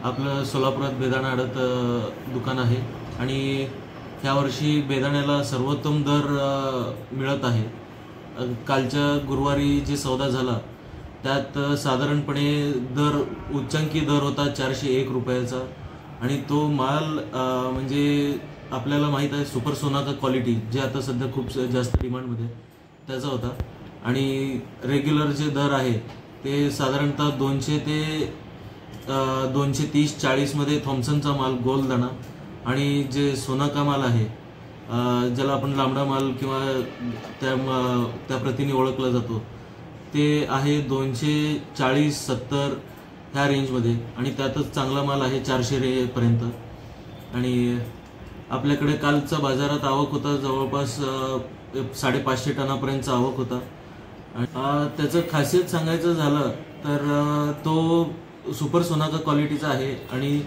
आपलं सोलापुरात बेदाणा आडत दुकान आहे आणि यावर्षी बेदाण्याला सर्वोत्तम दर मिळत आहे। कालच्या गुरुवारी जे सौदा झाला त्यात साधारणपणे दर उच्चांकी दर होता 401 रुपयाचा आणि तो माल म्हणजे आपल्याला माहित आहे सुपर सोनाका क्वालिटी जे आता सध्या खूप जास्त डिमांडमध्ये त्याचा होता आणि रेग्युलर जे दर आहे ते साधारणतः 200 ते 230-40 मध्ये थॉम्सनचा माल गोल दाणा आणि जे सोनाका माल आहे ज्याला आपण लांबडा माल किंवा त्या प्रतीने ओळखला जातो ते आहे 240-70 ह्या रेंजमध्ये आणि त्यातच चांगला माल आहे 400 पर्यंत। आणि आपल्याकडे कालचा बाजारात आवक होता जवळपास 550 टनापर्यंतचा आवक होता। त्याचं खासियत सांगायचं झालं तर तो सुपर सोनाका क्वालिटीचा आहे आणि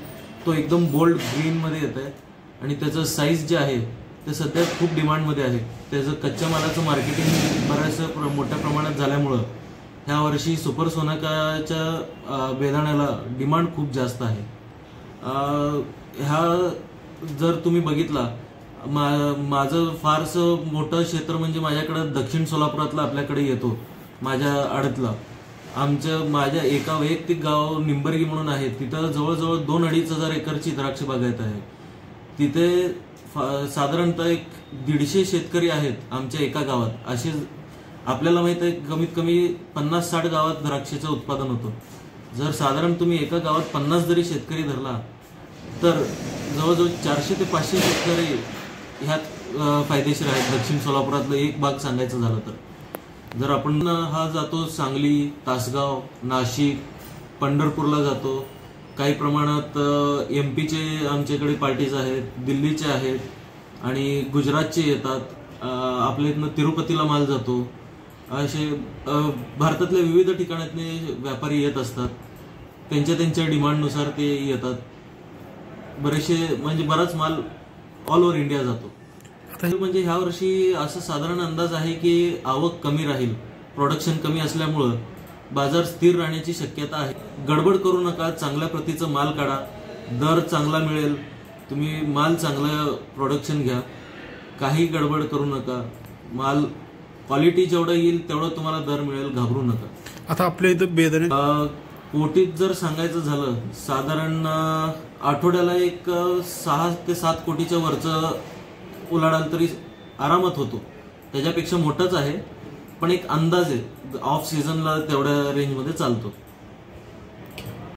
तो एकदम बोल्ड ग्रीन मध्ये येत आहे आणि त्याचं साईज जे आहे ते सध्या खूप डिमांडमध्ये आहे। त्याचं कच्च्या मालाचं मार्केटिंग बऱ्याचशा मोठ्या प्रमाणात झाल्यामुळं ह्या वर्षी सुपर सोनाकाच्या बेदाण्याला डिमांड खूप जास्त आहे। ह्या जर तुम्ही बघितला माझं फारसं मोठं क्षेत्र म्हणजे माझ्याकडे दक्षिण सोलापुरातला आपल्याकडे येतो माझ्या आडतला माझ्या एका वैयक्तिक गाव निंबर्गी म्हणून आहे तिथं जवळजवळ 2-2.5 हजार एकरची द्राक्ष बागायत आहे। तिथे साधारणतः 150 शेतकरी आहेत आमच्या एका गावात। असे आपल्याला माहित आहे कमीत कमी 50-60 गावात द्राक्षाचं उत्पादन होतं। जर साधारण तुम्ही एका गावात 50 जरी शेतकरी धरला तर जवळजवळ 400 ते 500 शेतकरी ह्यात फायदेशीर आहेत। दक्षिण सोलापुरातलं एक भाग सांगायचं झालं तर जर आपण हा जातो सांगली, तासगाव, नाशिक, पंढरपूरला जातो, काही प्रमाणात MP चे आमच्याकडे पार्टीज आहेत, दिल्लीचे आहेत आणि गुजरातचे येतात। आपल्या इथनं तिरुपतीला माल जातो। असे भारतातल्या विविध ठिकाणातले व्यापारी येत असतात, त्यांच्या डिमांडनुसार ते येतात। बरेचसे म्हणजे बराच माल ऑल ओव्हर इंडिया जातो। म्हणजे ह्या वर्षी असं साधारण अंदाज आहे की आवक कमी राहील, प्रोडक्शन कमी असल्यामुळं बाजार स्थिर राहण्याची शक्यता आहे। गडबड करू नका, चांगल्या प्रतीचं माल काढा, दर चांगला मिळेल। तुम्ही माल चांगलं प्रोडक्शन घ्या, काही गडबड करू नका। माल क्वालिटी जेवढं येईल तेवढं तुम्हाला दर मिळेल, घाबरू नका। आता आपल्या इथं बेदाणे कोटीत जर सांगायचं झालं साधारण आठवड्याला एक 6 ते 7 कोटीच्या वरचं उलाढाल तरी आरामात होतो। त्याच्यापेक्षा मोठाच आहे पण एक अंदाज आहे, ऑफ सीझनला तेवढ्या रेंजमध्ये चालतो।